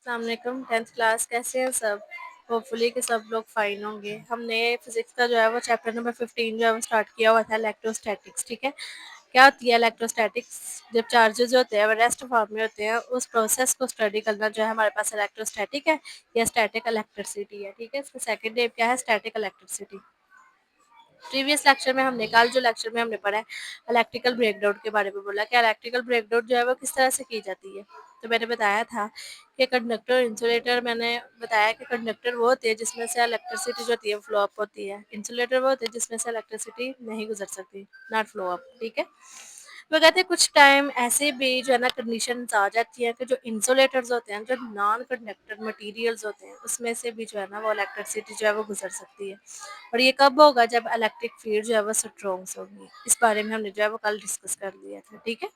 अस्सलामुअलैकुम 10th class कैसे हैं सब? होपफुली कि सब लोग फाइन होंगे। हमने फिजिक्स का जो है वो चैप्टर नंबर 15 जो है वो स्टार्ट किया हुआ था इलेक्ट्रोस्टैटिक्स। ठीक है, क्या होती है इलेक्ट्रोस्टैटिक्स? जब चार्जेस जो होते हैं वो रेस्ट फॉर्म में होते हैं, उस प्रोसेस को स्टडी करना जो है हमारे पास इलेक्ट्रोस्टैटिक है या स्टैटिक इलेक्ट्रिसिटी है। ठीक है, इसका सेकंड नेम क्या है? Static electricity. प्रीवियस लेक्चर में हमने कल जो लेक्चर में हमने पढ़ा है इलेक्ट्रिकल ब्रेकडाउन के बारे में बोला कि इलेक्ट्रिकल ब्रेकडाउन जो है वो किस तरह से की जाती है। तो मैंने बताया था कि कंडक्टर इंसुलेटर, मैंने बताया कि कंडक्टर वो होते हैं जिसमें से इलेक्ट्रिसिटी जो होती है फ्लो अप होती है, इंसुलेटर वो होते हैं जिसमें से इलेक्ट्रिसिटी नहीं गुजर सकती, नॉट फ्लो अप। ठीक है, वो कहते हैं कुछ टाइम ऐसे भी जो है ना कंडीशंस आ जाती है कि जो इंसुलेटर्स होते हैं, जो नॉन कंडक्टर मटेरियल्स होते हैं, उसमें से भी जो है ना वो इलेक्ट्रिसिटी जो है वो गुजर सकती है। और ये कब होगा? जब इलेक्ट्रिक फील्ड जो है वो स्ट्रॉन्ग होगी। इस बारे में हमने जो है वो कल डिस्कस कर लिया था। ठीक है,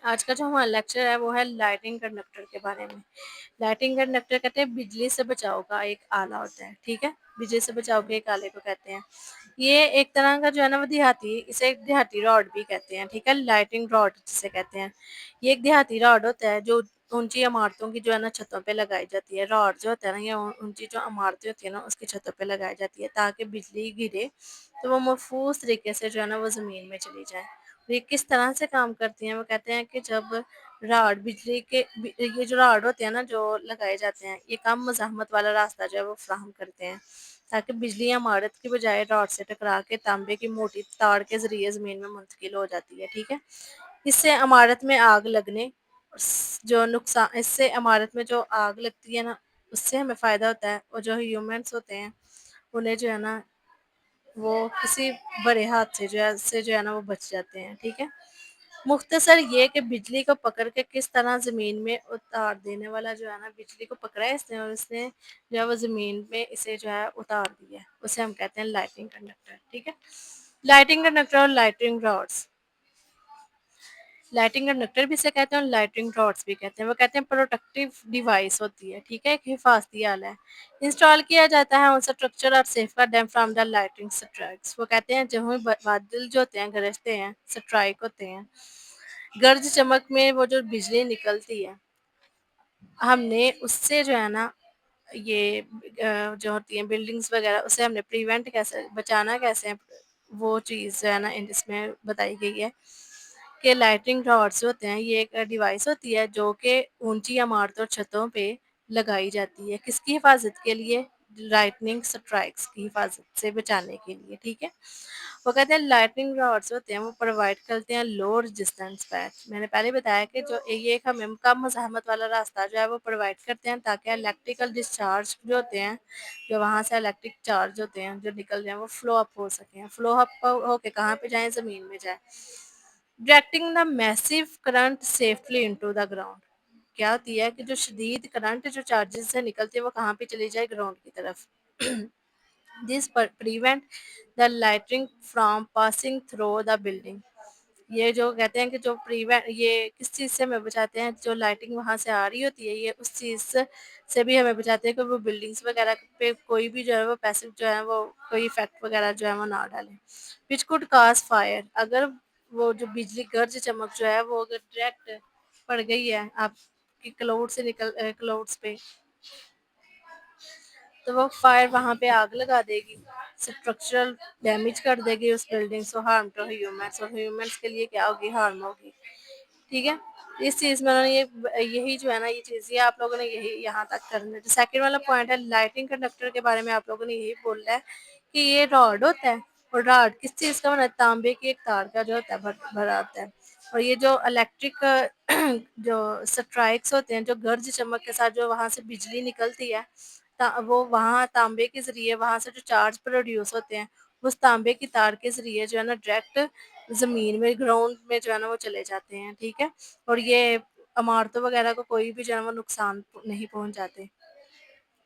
आज का जो हमारा लेक्चर है वो है लाइटिंग कंडक्टर के बारे में। लाइटिंग कंडक्टर कहते हैं बिजली से बचाव का एक आला होता है। ठीक है, बिजली से बचाव के एक आले को कहते हैं। ये एक तरह का जो है ना वो देहाती, इसे एक देहाती रॉड भी कहते हैं। ठीक है, लाइटिंग रॉड जिसे कहते हैं। ये एक देहाती रॉड होता है जो ऊंची इमारतों की जो है ना छतों पे लगाई जाती है। रॉड जो होता है ना, ये ऊंची जो इमारतें होती है ना उसकी छतों पे लगाई जाती है ताकि बिजली गिरे तो वो महफूज तरीके से जो है ना वो जमीन में चली जाए। ये किस तरह से काम करती हैं? वो कहते हैं कि जब रॉड बिजली के ये जो रॉड होते हैं ना जो लगाए जाते हैं, ये कम मज़ाहमत वाला रास्ता जो है वो फ्राहम करते हैं ताकि बिजली इमारत की बजाय रॉड से टकरा के तांबे की मोटी तार के जरिए जमीन में मुंतकिल हो जाती है। ठीक है, इससे इमारत में आग लगने जो नुकसान, इससे इमारत में जो आग लगती है ना उससे हमें फ़ायदा होता है, और जो ह्यूमंस होते हैं उन्हें जो है ना वो किसी बड़े हादसे जो है ना वो बच जाते हैं। ठीक है, मुख्तसर ये कि बिजली को पकड़ के किस तरह ज़मीन में उतार देने वाला जो है ना, बिजली को पकड़ा है इसने और इसने जो है वो ज़मीन में इसे जो है उतार दिया है, उसे हम कहते हैं लाइटिंग कंडक्टर। ठीक है, लाइटिंग कंडक्टर और लाइटिंग रॉड्स, लाइटिंग कंडक्टर भी इसे कहते हैं और लाइटिंग रॉड्स भी कहते हैं। वो कहते हैं प्रोटेक्टिव डिवाइस होती है। ठीक है, एक हिफाजती आला है, इंस्टॉल किया जाता है ऑन स्ट्रक्चर और safeguard them from the lighting strikes. वो कहते हैं जब हमें बादल जो होते हैं गरजते हैं, स्ट्राइक होते हैं, गर्ज चमक में वो जो बिजली निकलती है, हमने उससे जो है ना ये जो होती हैं बिल्डिंग्स वगैरह, उसे हमने प्रिवेंट कैसे, बचाना कैसे है, वो चीज़ जो है ना इसमें बताई गई है कि लाइटिंग रॉड्स होते हैं, ये एक डिवाइस होती है जो कि ऊंची इमारतों और छतों पे लगाई जाती है। किसकी हिफाजत के लिए? लाइटनिंग स्ट्राइक्स की हिफाजत से बचाने के लिए। ठीक है, वो कहते हैं लाइटनिंग रॉड्स होते हैं वो प्रोवाइड करते हैं लो रेजिस्टेंस पैच। मैंने पहले बताया कि जो ये एक हमें कम मज़ाहमत वाला रास्ता जो है वो प्रोवाइड करते हैं ताकि इलेक्ट्रिकल डिस्चार्ज जो होते हैं, जो वहाँ से इलेक्ट्रिक चार्ज होते हैं जो निकल जाए, वो फ्लो अप हो सकें, फ्लो अप होके कहाँ पे जाएं? ज़मीन में जाए। Directing the massive current safely into the ground, क्या होती है कि जो शदीद करंट जो चार्जेस से निकलती है वो कहाँ पे चली जाए? ग्राउंड की तरफ। This prevent the lighting from passing through the building. ये जो कहते हैं कि जो प्रिवेंट, ये किस चीज़ से हमें बचाते हैं? जो लाइटिंग वहाँ से आ रही होती है ये उस चीज़ से भी हमें बचाते हैं कि वो बिल्डिंग्स वगैरह पे कोई भी जो है वो पैसिव जो है वो कोई इफेक्ट वगैरह जो है वो ना डालें। विच कुड काज फायर, अगर वो जो बिजली गर्ज चमक जो है वो अगर डायरेक्ट पड़ गई है आपकी क्लाउड से निकल क्लाउड्स पे, तो वो फायर वहाँ पे आग लगा देगी, स्ट्रक्चरल डैमेज कर देगी उस बिल्डिंग को, हार्म टू ह्यूमंस, और ह्यूमंस के लिए क्या होगी? हार्म होगी। ठीक है, इस चीज़ में उन्होंने ये यही जो है ना ये चीज़, ये आप लोगों ने यही यहाँ तक करना है। जो सेकंड वाला पॉइंट है लाइटिंग कंडक्टर के बारे में, आप लोगों ने यही बोलना है कि ये रॉड होता है, और रॉड किस चीज़ का बना है? तांबे की एक तार का जो होता है भरा होता है। और ये जो इलेक्ट्रिक जो स्ट्राइक्स होते हैं, जो गर्ज चमक के साथ जो वहाँ से बिजली निकलती है, वो वहाँ तांबे के जरिए वहाँ से जो चार्ज प्रोड्यूस होते हैं उस तांबे की तार के जरिए जो है ना डायरेक्ट जमीन में, ग्राउंड में जो है ना वो चले जाते हैं। ठीक है, और ये इमारतों वगैरह को कोई भी जो है वो नुकसान नहीं पहुंचाते।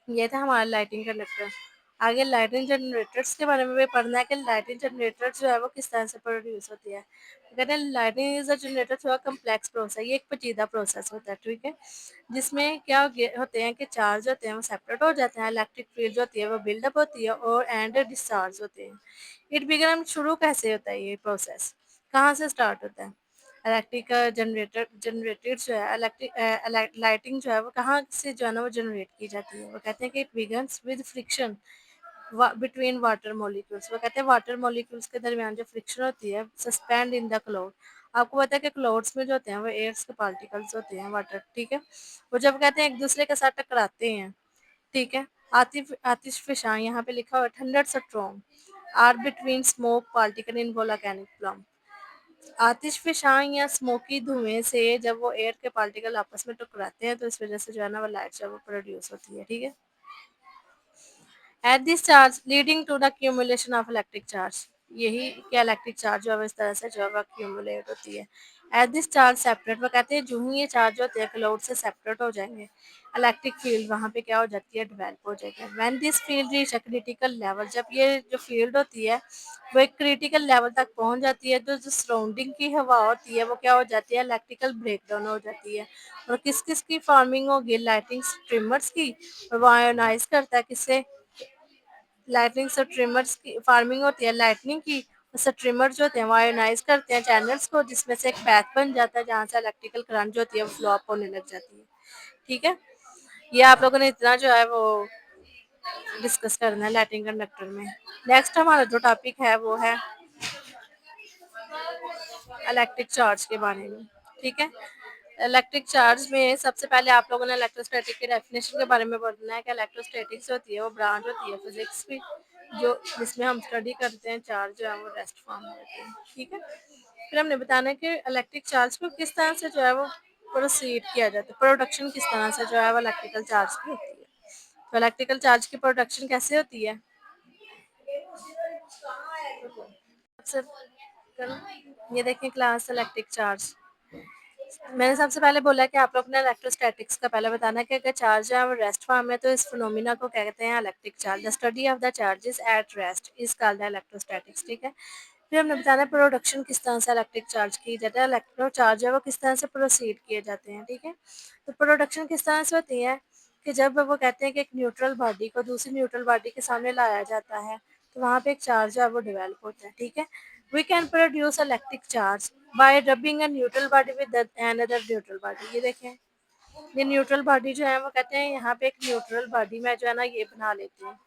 ये था हमारा लाइटिंग कंडक्टर। आगे लाइटिंग जनरेटर्स के बारे में भी पढ़ना है कि लाइटिंग जनरेटर जो है वो किस तरह से प्रोड्यूस होती है। तो कहते हैं लाइटिंग इज अ जनरेटर थोड़ा कम्प्लेक्स प्रोसेस है, ये एक पेचीदा प्रोसेस होता है। ठीक है, जिसमें क्या होते हैं कि चार्ज होते हैं वो सेपरेट हो जाते हैं, इलेक्ट्रिक फील्ड होती है वो बिल्डअप होती है और एंड डिस्चार्ज होते हैं। इट बिगन, शुरू कैसे होता है ये प्रोसेस, कहाँ से स्टार्ट होता है? इलेक्ट्रिक जनरेटेड जो है लाइटिंग जो है वो कहाँ से जो है ना वो जनरेट की जाती है। वो कहते हैं कि it begins with friction between water molecules. वो कहते हैं वाटर मॉलिक्यूल्स के दरमियान जो फ्रिक्शन होती है सस्पेंड इन द क्लाउड। आपको पता है कि क्लाउड्स में जो होते हैं वो एयर्स के पार्टिकल्स होते हैं वाटर, ठीक है। वो जब कहते हैं एक दूसरे के साथ टकराते हैं, ठीक है। आतिशफशां यहाँ पे लिखा हुआ है thunder strong are between smoke particle in volcanic plume. आतिशफशां या स्मोकी धुएं से जब वो एयर के पार्टिकल आपस में टकराते हैं तो इस वजह से जो है ना वो लाइट जो है वो प्रोड्यूस होती है, ठीक है। At this charge leading to the accumulation of electric charge. यही कि इलेक्ट्रिक चार्ज जो है इस तरह से जो है accumulate होती है। एट दिस चार्ज सेपरेट, वो कहते हैं जो ही ये चार्ज होते हैं क्लाउड से सेपरेट हो जाएंगे, इलेक्ट्रिक फील्ड वहाँ पे क्या हो जाती है, डेवलप हो जाएगी। When this field reach a critical level, जब ये जो फील्ड होती है वो एक क्रिटिकल लेवल तक पहुंच जाती है तो जो सराउंडिंग की हवा होती है वो क्या हो जाती है, इलेक्ट्रिकल ब्रेकडाउन हो जाती है। और किस किस की फॉर्मिंग होगी, लाइटिंग स्ट्रीमर्स की। और वो आयोनाइज करता है किससे, लाइटनिंग स्ट्रीमर्स की फार्मिंग होती है लाइटनिंग की। स्ट्रीमर जो होते हैं वो आयोनाइज करते हैं चैनल्स को, जिसमें से एक पैथ बन जाता है जहाँ से इलेक्ट्रिकल करंट जो होती है वो फ्लो अप होने लग जाती है, ठीक है। ये आप लोगों ने इतना जो है वो डिस्कस करना है लाइटिंग कंडक्टर में। नेक्स्ट हमारा जो टॉपिक है वो है इलेक्ट्रिक चार्ज के बारे में, ठीक है। इलेक्ट्रिक चार्ज में सबसे पहले आप लोगों ने इलेक्ट्रोस्टैटिक के डेफिनेशन के बारे में पढ़ना है कि इलेक्ट्रोस्टैटिक्स होती है वो ब्रांच होती है फिजिक्स की, जो जिसमें हम स्टडी करते हैं चार्ज जो है वो रेस्ट फॉर्म में होते हैं, ठीक है। फिर हमने बताना है कि इलेक्ट्रिक चार्ज को किस तरह से जो है वो प्रोसीड किया जाता है, प्रोडक्शन किस तरह से जो है वो इलेक्ट्रिकल चार्ज की होती है। तो इलेक्ट्रिकल चार्ज की प्रोडक्शन कैसे होती है, सबसे ये देखें क्लास इलेक्ट्रिक चार्ज। मैंने सबसे पहले बोला कि आप लोग ने इलेक्ट्रोस्टैटिक्स का पहले बताना है कि अगर चार्ज है वो रेस्ट फॉर्म है तो इस फिनोमिना को कहते हैं electric charge. The study of the charges at rest is called electrostatics, ठीक है। फिर हमने बताना है प्रोडक्शन किस तरह से इलेक्ट्रिक चार्ज की जाती है, इलेक्ट्रो चार्ज है वो किस तरह से प्रोसीड किए जाते हैं, ठीक है। तो प्रोडक्शन किस तरह से होती है कि जब वो कहते हैं कि एक न्यूट्रल बॉडी को दूसरी न्यूट्रल बॉडी के सामने लाया जाता है तो वहाँ पे एक चार्ज है वो डेवलप होता है, ठीक है। We can produce electric charge by rubbing a neutral body with another neutral body। ये देखें, ये न्यूट्रल बॉडी जो है वो कहते हैं यहाँ पे एक न्यूट्रल बॉडी में जो है ना ये बना लेते हैं।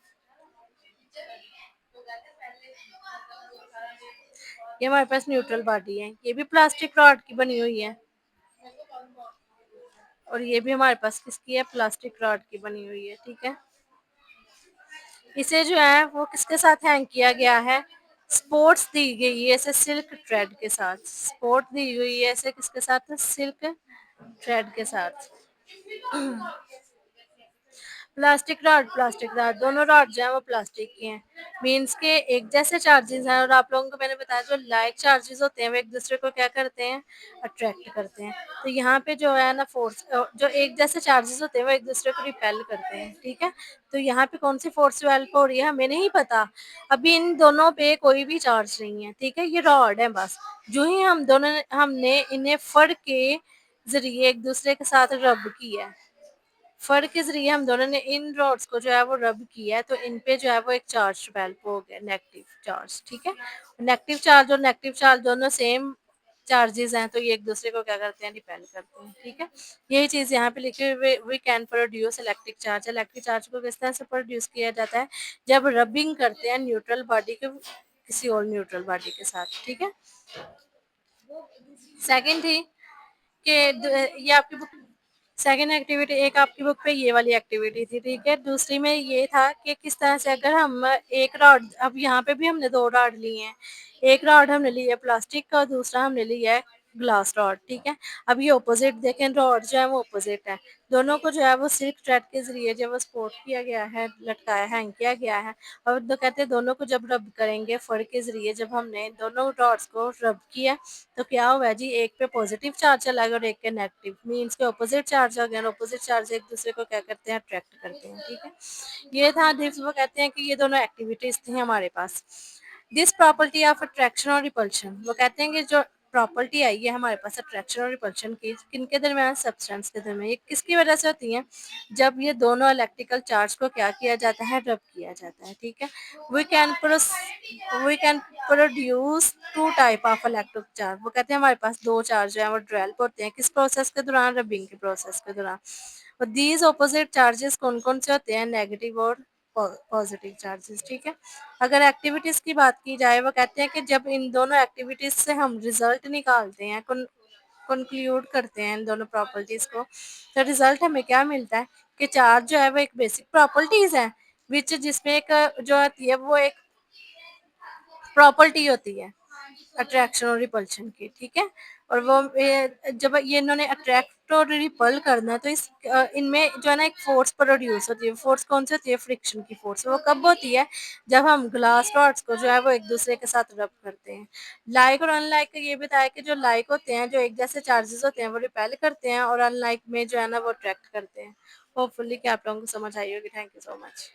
ये हमारे पास न्यूट्रल बॉडी है, ये भी प्लास्टिक रॉड की बनी हुई है और ये भी हमारे पास किसकी है, प्लास्टिक रॉड की बनी हुई है, ठीक है। इसे जो है वो किसके साथ हैंग किया गया है, स्पोर्ट्स दी गई है इसे सिल्क थ्रेड के साथ, स्पोर्ट दी हुई है इसे किसके साथ, सिल्क थ्रेड के साथ। प्लास्टिक रॉड दोनों रॉड जो है वो प्लास्टिक की हैं। मीन्स के एक जैसे चार्जेस हैं और आप लोगों को मैंने बताया जो लाइक चार्जेस होते हैं वो एक दूसरे को क्या करते हैं, अट्रैक्ट करते हैं। तो यहाँ पे जो है ना फोर्स, जो एक जैसे चार्जेस होते हैं वो एक दूसरे को रिपेल करते हैं, ठीक है। तो यहाँ पे कौन सी फोर्स डेवलप हो रही है हमें नहीं पता, अभी इन दोनों पे कोई भी चार्ज नहीं है, ठीक है। ये रॉड है बस, जो ही हमने इन्हें फड़ के जरिए एक दूसरे के साथ रब किया है, फर के ज़रिए हम दोनों ने इन रॉड्स को जो है वो रब किया है तो इन पे जो है वो एक चार्ज डेवलप हो गया, नेगेटिव चार्ज, ठीक है। नेगेटिव चार्ज और नेगेटिव चार्ज दोनों सेम चार्जेस हैं तो ये एक दूसरे को क्या करते हैं, डिपेंड करते हैं, ठीक है। यही चीज़ यहाँ पे लिखी हुई, we can produce electric charge. Electric charge को किस तरह से प्रोड्यूस किया जाता है, जब रबिंग करते हैं न्यूट्रल बॉडी के किसी और न्यूट्रल बॉडी के साथ, ठीक है। सेकेंड थी कि ये आपकी बुक, सेकेंड एक्टिविटी एक आपकी बुक पे ये वाली एक्टिविटी थी, ठीक है। दूसरी में ये था कि किस तरह से अगर हम एक रॉड, अब यहाँ पे भी हमने दो रॉड लिए हैं, एक रॉड हमने ली है प्लास्टिक का, दूसरा हमने लिया है ग्लास रॉड, ठीक है। अब ये ऑपोजिट देखें, रॉड जो है वो ऑपोजिट है, दोनों को जो है वो सिल्क थ्रेड के जरिए जो वो सपोर्ट किया गया है, लटकाया हैंग किया गया है। और तो कहते हैं दोनों को जब रब करेंगे फड़ के जरिए, जब हमने दोनों रॉड्स को रब किया तो क्या हुआ जी, एक पे पॉजिटिव चार्ज चला गया और एक के नेगेटिव, मीन्स के ऑपोजिट चार्ज हो गया, ऑपोजिट चार्ज एक दूसरे को क्या करते हैं, अट्रैक्ट करते हैं, ठीक है। ये था दिस, वो कहते हैं कि ये दोनों एक्टिविटीज थी हमारे पास। दिस प्रॉपर्टी ऑफ अट्रैक्शन और रिपल्शन, वो कहते हैं कि जो प्रॉपर्टी आई है हमारे पास अट्रैक्शन और रिपल्शन की, किनके दरमियान? सब्सटेंस के दरमियान। ये किसकी वजह से होती हैं? जब ये दोनों इलेक्ट्रिकल चार्ज को क्या किया जाता है? रब किया जाता है, ठीक है? We can pros we can produce 2 type of electric charge. वो कहते हैं हमारे पास 2 चार्ज जो हैं वो डेवलप होते हैं, किस प्रोसेस के दौरान? रबिंग के प्रोसेस के दौरान। और दीज़ ऑपोजिट चार्जेस कौन-कौन से होते हैं? नेगेटिव और पॉजिटिव चार्जेस, ठीक है? अगर एक्टिविटीज़ की बात की जाए, वो कहते हैं कि जब इन दोनों एक्टिविटीज़ से हम रिज़ल्ट निकालते हैं, कंक्लूड करते हैं इन दोनों प्रॉपर्टीज़ को, तो रिज़ल्ट हमें क्या मिलता है कि चार्ज जो है वो एक बेसिक प्रॉपर्टीज़ है, विच जिसमें एक जो होती है वो एक प्रॉपर्टी होती है अट्रैक्शन और रिपल्शन की, ठीक है? और वो जब ये इन्होंने अट्रैक्ट और रिपल करना है तो इनमें जो है ना एक फोर्स प्रोड्यूस होती है। फोर्स कौन सी होती है? फ्रिक्शन की फोर्स। वो कब होती है? जब हम ग्लास रॉड्स को जो है वो एक दूसरे के साथ रब करते हैं। लाइक और अनलाइक का ये बताया कि जो लाइक होते हैं, जो एक जैसे चार्जेस होते हैं वो रिपेल करते हैं और अनलाइक में जो है ना वो अट्रैक्ट करते हैं। होपफुली कि आप लोगों को समझ आई होगी। Thank you so much.